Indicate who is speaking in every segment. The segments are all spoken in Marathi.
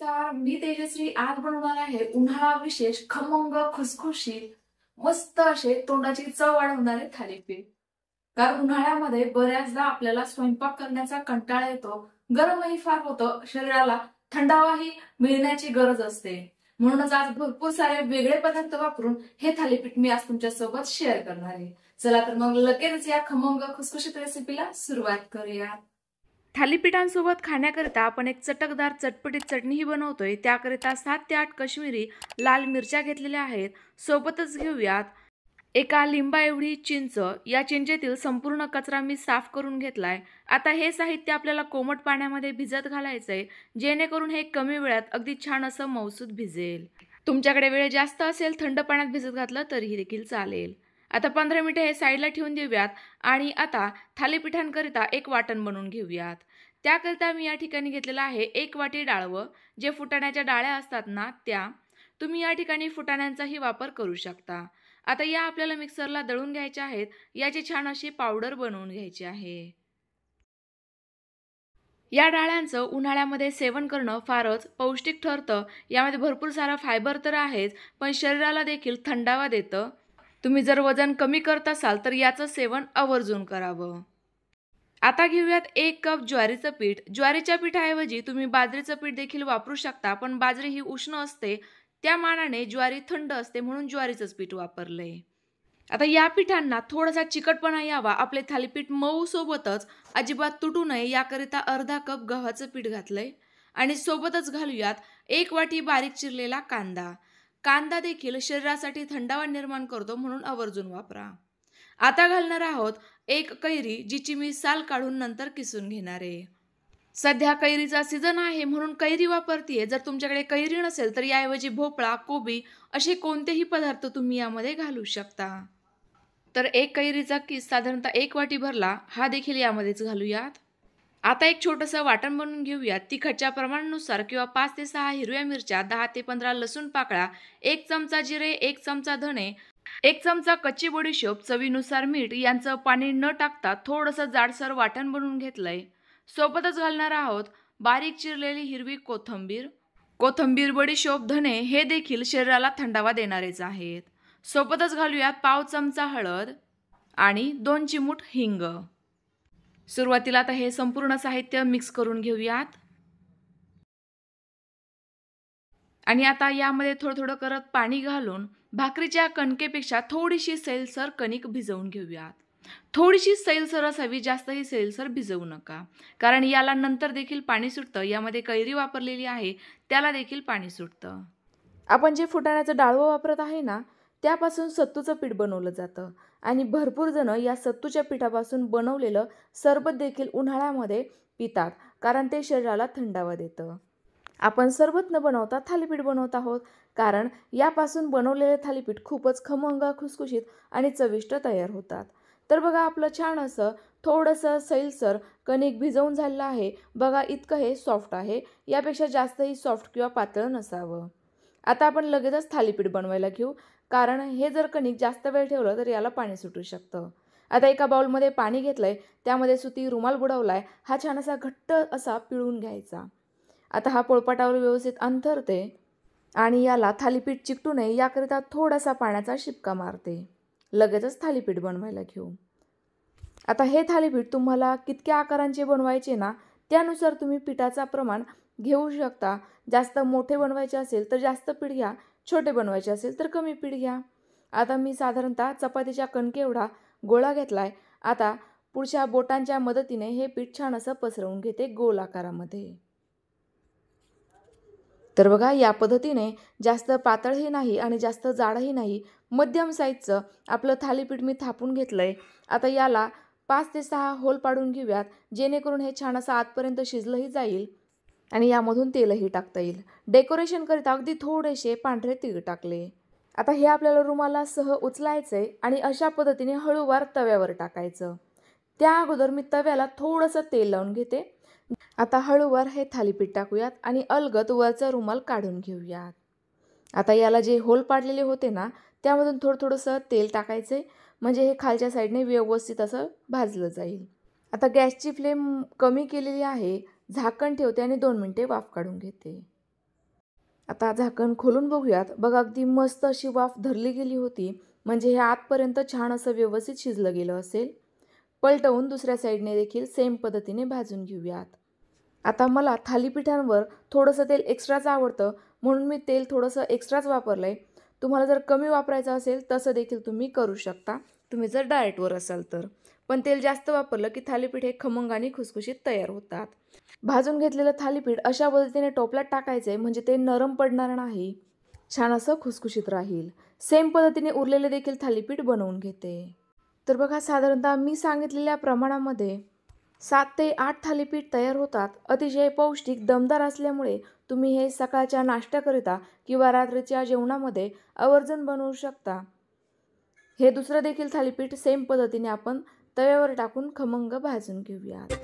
Speaker 1: नमस्कार, मी तेजश्री आज बनवणार आहे उन्हाळा विशेष खमंग खुसखुशीत मस्त असे तोंडाची चव वाढवणारे थालीपीठ। कारण उन्हाळ्यामध्ये बऱ्याचदा आपल्याला स्वयंपाक करण्याचा कंटाळा येतो, गरमही फार होतं, शरीराला थंडावाही मिळण्याची गरज असते। म्हणूनच आज भरपूर सारे वेगळे पदार्थ वापरून हे थालीपीठ मी आज तुमच्या सोबत शेअर करणार आहे। चला तर मग लगेच या खमंग खुसखुशीत रेसिपीला सुरुवात करूया। थालीपीठांसोबत खाण्याकरिता आपण एक चटकदार चटपटीत चटणीही बनवतोय। त्याकरिता 7 ते 8 काश्मीरी लाल मिरच्या घेतलेल्या आहेत। सोबतच घेऊयात एका लिंबा एवढी चिंच। या चिंचेतील संपूर्ण कचरा मी साफ करून घेतलाय। आता हे साहित्य आपल्याला कोमट पाण्यामध्ये भिजत घालायचंय, जेणेकरून हे कमी वेळात अगदी छान असं मऊसूत भिजेल। तुमच्याकडे वेळ जास्त असेल थंड पाण्यात भिजत घातलं तरीही देखील चालेल। आता 15 मिनिटे हे साईडला ठेवून देऊयात आणि आता थालीपीठांकरिता एक वाटण बनवून घेऊयात। त्याकरिता मी या ठिकाणी घेतलेला आहे 1 वाटी डाळवं, जे फुटाण्याच्या डाळ्या असतात ना त्या। तुम्ही या ठिकाणी फुटाण्यांचाही वापर करू शकता। आता या आपल्याला मिक्सरला दळून घ्यायच्या आहेत। याची छान अशी पावडर बनवून घ्यायची आहे। या डाळ्यांचं उन्हाळ्यामध्ये सेवन करणं फारच पौष्टिक ठरतं। यामध्ये भरपूर सारा फायबर तर आहेच, पण शरीराला देखील थंडावा देतं। तुम्ही जर वजन कमी करत असाल तर याचं सेवन आवर्जून करावं। आता घेऊयात 1 कप ज्वारीचं पीठ। ज्वारीच्या पिठाऐवजी तुम्ही बाजरीचं पीठ देखील वापरू शकता, पण बाजरी ही उष्ण असते, त्या मानाने ज्वारी थंड असते, म्हणून ज्वारीचंच पीठ वापरलंय। आता या पिठांना थोडासा चिकटपणा यावा, आपले थालीपीठ मऊ सोबतच अजिबात तुटू नये याकरिता अर्धा कप गव्हाचं पीठ घातलंय। आणि सोबतच घालूयात 1 वाटी बारीक चिरलेला कांदा। कांदा देखील शरीरासाठी थंडावा निर्माण करतो, म्हणून आवर्जून वापरा। आता घालणार आहोत 1 कैरी, जिची मी साल काढून नंतर किसून घेणार आहे। सध्या कैरीचा सीझन आहे म्हणून कैरी वापरतीये। जर तुमच्याकडे कैरी नसेल तर याऐवजी भोपळा, कोबी असे कोणतेही पदार्थ तुम्ही यामध्ये घालू शकता। तर 1 कैरीचा किस साधारणतः 1 वाटी भरला, हा देखील यामध्येच घालूयात। आता एक छोटंसं वाटण बनवून घेऊयात। तिखटच्या प्रमाणानुसार किंवा 5 ते 6 हिरव्या मिरच्या, 10 ते 15 लसूण पाकळ्या, 1 चमचा जिरे, 1 चमचा धणे, 1 चमचा कच्ची बडीशोप, चवीनुसार मीठ यांचं पाणी न टाकता थोडंसं जाडसर वाटण बनवून घेतलंय। सोबतच घालणार आहोत बारीक चिरलेली हिरवी कोथिंबीर, बडीशोप, धणे हे देखील शरीराला थंडावा देणारेच आहेत। सोबतच घालूयात पाव चमचा हळद आणि 2 चिमूट हिंग। सुरुवातीला आता हे संपूर्ण साहित्य मिक्स करून घेऊयात आणि आता यामध्ये थोडं करत पाणी घालून भाकरीच्या कणकेपेक्षा थोडीशी सैलसर कणिक भिजवून घेऊयात। थोडीशी सैलसर असावी, जास्तही सैलसर भिजवू नका, कारण याला नंतर देखील पाणी सुटतं। यामध्ये कैरी वापरलेली आहे, त्याला देखील पाणी सुटतं। आपण जे फुटाण्याचं डाळवं वापरत आहे ना, त्यापासून सत्तूचं पीठ बनवलं जातं आणि भरपूर जण या सत्तूच्या पिठापासून बनवलेलं सरबत देखील उन्हाळ्यामध्ये पितात, कारण ते शरीराला थंडावा देतं। आपण सरबत न बनवता थालीपीठ बनवत आहोत, कारण यापासून बनवलेले थालीपीठ खूपच खमंग, खुसखुशीत आणि चविष्ट तयार होतात। तर बघा, आपलं छान असं थोडंसं सैलसर कणिक भिजवून झालेलं आहे। बघा, इतकं हे सॉफ्ट आहे, यापेक्षा जास्तही सॉफ्ट किंवा पातळ नसावं। आता आपण लगेचच थालीपीठ बनवायला घेऊ, कारण हे जर कणिक जास्त वेळ ठेवलं तर याला पाणी सुटू शकतं। आता एका बाउलमध्ये पाणी घेतलंय, त्यामध्ये सुती रुमाल बुडवलाय, हा छान असा घट्ट असा पिळून घ्यायचा। आता हा पोळपाटावर व्यवस्थित अंथरते आणि याला थालीपीठ चिकटू नये याकरिता थोडासा पाण्याचा शिपका मारते। लगेचच थालीपीठ बनवायला घेऊ। आता हे थालीपीठ तुम्हाला कितक्या आकारांचे बनवायचे ना, त्यानुसार तुम्ही पिठाचा प्रमाण घेऊ शकता। जास्त मोठे बनवायचे असेल तर जास्त पीठ घ्या, छोटे बनवायचे असेल तर कमी पीठ घ्या। आता मी साधारणतः चपातीच्या कणके एवढा गोळा घेतलाय। आता पुढच्या बोटांच्या मदतीने हे पीठ छान असं पसरवून घेते गोल आकारामध्ये। तर बघा, या पद्धतीने जास्त पातळही नाही आणि जास्त जाडही नाही, मध्यम साईजचं आपलं थालीपीठ मी थापून घेतलंय। आता याला 5 ते 6 होल पाडून घेऊयात, जेणेकरून हे छान असं आतपर्यंत शिजलंही जाईल आणि यामधून तेलही टाकता येईल। डेकोरेशन करिता अगदी थोडेसे पांढरे तीळ टाकले। आता हे आपल्याला रुमालासह उचलायचंय आणि अशा पद्धतीने हळूवार तव्यावर टाकायचं। त्या अगोदर मी तव्याला थोडंसं तेल लावून घेते। आता हळूवार हे थालीपीठ टाकूयात आणि अलगद वरचा रुमाल काढून घेऊयात। आता याला जे होल पाडलेले होते ना, त्यामधून थोडंसं तेल टाकायचे, म्हणजे हे खालच्या साईडने व्यवस्थित असं भाजलं जाईल। आता गॅसची फ्लेम कमी केलेली आहे, झाकण ठेवते आणि 2 मिनिटे वाफ काढून घेते। आता झाकण खोलून बघूयात. बघा अगदी मस्त अशी वाफ धरली गेली होती, म्हणजे हे आतपर्यंत छान असं व्यवस्थित शिजलं गेलं असेल. पलटवून दुसऱ्या साईडने देखील सेम पद्धतीने भाजून घेऊयात. आता मला थालीपीठांवर थोडंसं तेल एक्स्ट्राच आवडतं, म्हणून मी तेल थोडंसं एक्स्ट्राच वापरलं आहे. तुम्हाला जर कमी वापरायचं असेल तसं देखील तुम्ही करू शकता, तुम्ही जर डाएटवर असाल तर. पण तेल जास्त वापरलं की थालीपीठ हे खमंग आणि खुसखुशीत तयार होतात. भाजून घेतलेलं थालीपीठ अशा पद्धतीने टोपल्यात टाकायचं आहे, म्हणजे ते नरम पडणार नाही, छान असं खुसखुशीत राहील. सेम पद्धतीने उरलेले देखील थालीपीठ बनवून घेते. तर बघा साधारणतः मी सांगितलेल्या प्रमाणामध्ये 7 ते 8 थालीपीठ तयार होतात. अतिशय पौष्टिक, दमदार असल्यामुळे तुम्ही हे सकाळच्या नाश्त्याकरिता किंवा रात्रीच्या जेवणामध्ये आवर्जून बनवू शकता. हे दुसरं देखील थालीपीठ सेम पद्धतीने आपण तव्यावर टाकून खमंग भाजून घेऊयात.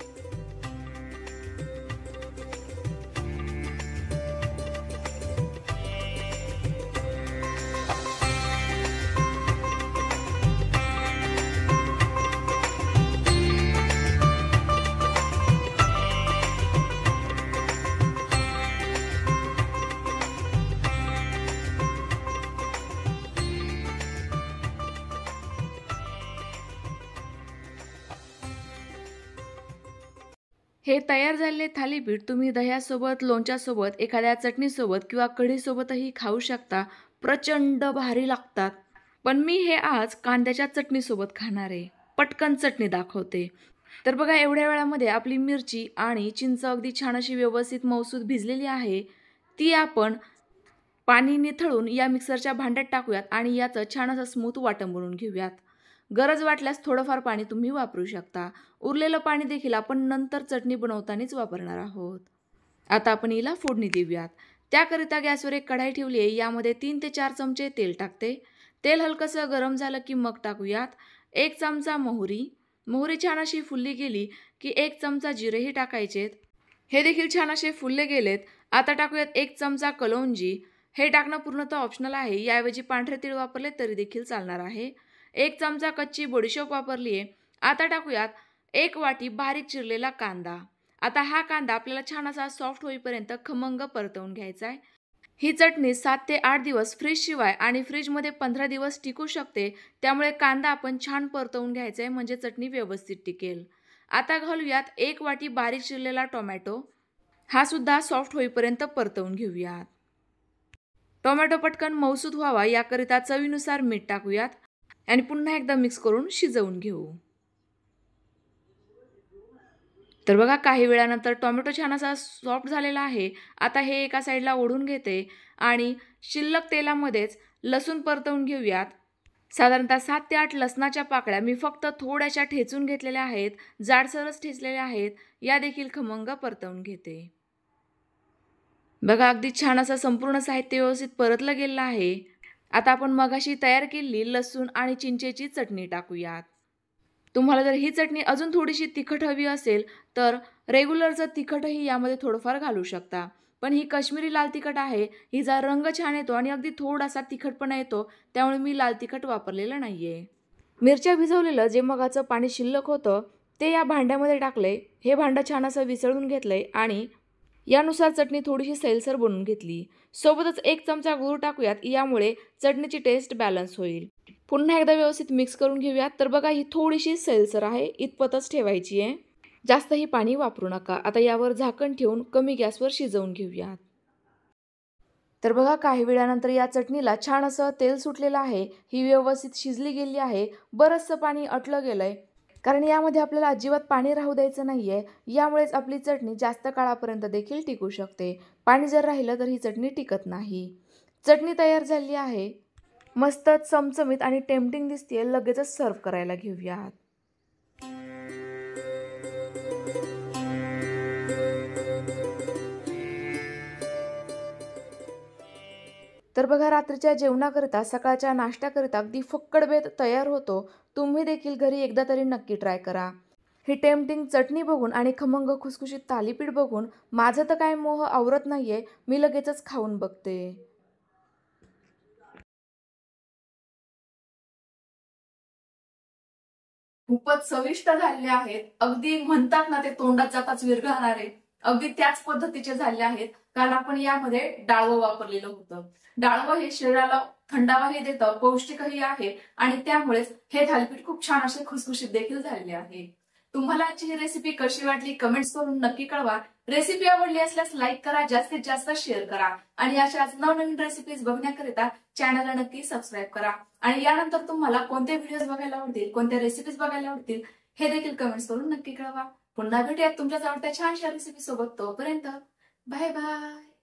Speaker 1: हे तयार झालेले थालीपीठ तुम्ही दह्यासोबत, लोणच्यासोबत, एखाद्या चटणीसोबत किंवा कढीसोबतही खाऊ शकता. प्रचंड भारी लागतात. पण मी हे आज कांद्याच्या चटणीसोबत खाणार आहे. पटकन चटणी दाखवते. तर बघा एवढ्या वेळामध्ये आपली मिरची आणि चिंच अगदी छान अशी व्यवस्थित मऊसूत भिजलेली आहे. ती आपण पाणी निथळून या मिक्सरच्या भांड्यात टाकूयात आणि याचं छान असं स्मूथ वाटण बनवून घेऊयात. गरज वाटल्यास थोडंफार पाणी तुम्ही वापरू शकता. उरलेलं पाणी देखील आपण नंतर चटणी बनवतानाच वापरणार आहोत. आता आपण हिला फोडणी देऊयात. त्याकरिता गॅसवर एक कढाई ठेवली आहे. यामध्ये 3 ते 4 चमचे तेल टाकते. तेल हलकंसं गरम झालं की मग टाकूयात 1 चमचा मोहरी. मोहरी छान अशी फुलली गेली की 1 चमचा जिरेही टाकायचेत. हे देखील छान असे फुलले गेलेत. आता टाकूयात 1 चमचा कलौंजी. हे टाकणं पूर्णतः ऑप्शनल आहे. याऐवजी पांढरे तीळ वापरले तरी देखील चालणार आहे. 1 चमचा कच्ची बडीशोप वापरली आहे. आता टाकूयात 1 वाटी बारीक चिरलेला कांदा. आता हा कांदा आपल्याला छान असा सॉफ्ट होईपर्यंत खमंग परतवून घ्यायचा आहे. ही चटणी 7 ते 8 दिवस फ्रीजशिवाय आणि फ्रीजमध्ये 15 दिवस टिकू शकते. त्यामुळे कांदा आपण छान परतवून घ्यायचा आहे, म्हणजे चटणी व्यवस्थित टिकेल. आता घालूयात 1 वाटी बारीक चिरलेला टोमॅटो. हा सुद्धा सॉफ्ट होईपर्यंत परतवून घेऊयात. टोमॅटो पटकन मऊसूत व्हावा याकरिता चवीनुसार मीठ टाकूयात आणि पुन्हा एकदा मिक्स करून शिजवून घेऊ. तर बघा काही वेळानंतर टोमॅटो छान असा सॉफ्ट झालेला आहे. आता हे एका साईडला ओढून घेते आणि शिल्लक तेलामध्येच लसूण परतवून घेऊयात. साधारणतः 7 ते 8 लसणाच्या पाकळ्या मी फक्त थोड्याशा ठेचून घेतलेल्या आहेत, जाडसरच ठेचलेल्या आहेत. या देखील खमंग परतवून घेते. बघा अगदी छान असं संपूर्ण साहित्य व्यवस्थित परतलं गेलं आहे. आता आपण मगाशी तयार केलेली लसूण आणि चिंचेची चटणी टाकूयात. तुम्हाला जर ही चटणी अजून थोडीशी तिखट हवी असेल तर रेग्युलरचं तिखटही यामध्ये थोडंफार घालू शकता. पण ही काश्मीरी लाल तिखट आहे. हिचा रंग छान येतो आणि अगदी थोडासा तिखटपणा येतो, त्यामुळे मी लाल तिखट वापरलेलं नाही आहे. मिरच्या भिजवलेलं जे मगाचं पाणी शिल्लक होतं ते या भांड्यामध्ये टाकले. हे भांडं छान असं विसळून घेतलंय आणि यानुसार चटणी थोडीशी सैलसर बनवून घेतली. सोबतच 1 चमचा गूळ टाकूयात, यामुळे चटणीची टेस्ट बॅलन्स होईल. पुन्हा एकदा व्यवस्थित मिक्स करून घेऊयात. तर बघा ही थोडीशी सैलसर आहे, इतपतच ठेवायची आहे, जास्तही पाणी वापरू नका. आता यावर झाकण ठेवून कमी गॅसवर शिजवून घेऊयात. तर बघा काही वेळानंतर या चटणीला छान असं तेल सुटलेलं आहे. ही व्यवस्थित शिजली गेली आहे. बरंचसं पाणी अटलं गेलंय, कारण यामध्ये आपल्याला अजिबात पाणी राहू द्यायचं नाहीये. यामुळेच आपली चटणी जास्त काळापर्यंत देखील टिकू शकते. पाणी जर राहिलं तर ही चटणी टिकत नाही. चटणी तयार झाली आहे. मस्त चमचमीत आणि टेम्पटिंग दिसते. लगेचच सर्व करायला घेऊयात. तर बघा रात्रीच्या जेवणाकरिता, सकाळच्या नाश्त्याकरिता अगदी फक्कड बेत तयार होतो. तुम्ही देखील घरी एकदा तरी नक्की ट्राय करा. ही टेम्पटिंग चटणी बघून आणि खमंग खुसखुशीत थालीपीठ बघून माझं तर काय मोह आवरत नाहीये. मी लगेचच खाऊन बघते. खूपच चविष्ट झालेले आहेत. अगदी म्हणतात ना ते तोंडात जाताच विरघळणारे अगदी त्याच पद्धतीचे झाले आहेत, कारण आपण यामध्ये डाळवं वापरलेलं होतं. डाळवं हे शरीराला थंडावाही देतं, पौष्टिकही आहे आणि त्यामुळेच हे थालीपीठ खूप छान असे खुसखुशीत देखील झालेले आहे. तुम्हाला आजची ही रेसिपी कशी वाटली कमेंट्स करून नक्की कळवा. रेसिपी आवडली असल्यास लाईक करा, जास्तीत जास्त शेअर करा आणि अशाच नवनवीन रेसिपीज बघण्याकरिता चॅनलला नक्की सबस्क्राईब करा. आणि यानंतर तुम्हाला कोणते व्हिडिओज बघायला आवडतील, कोणत्या रेसिपीज बघायला आवडतील हे देखील कमेंट्स करून नक्की कळवा. पुन्हा भेटूयात तुमच्याच आवडत्या छानशा रेसिपी सोबत. तोपर्यंत बाय बाय.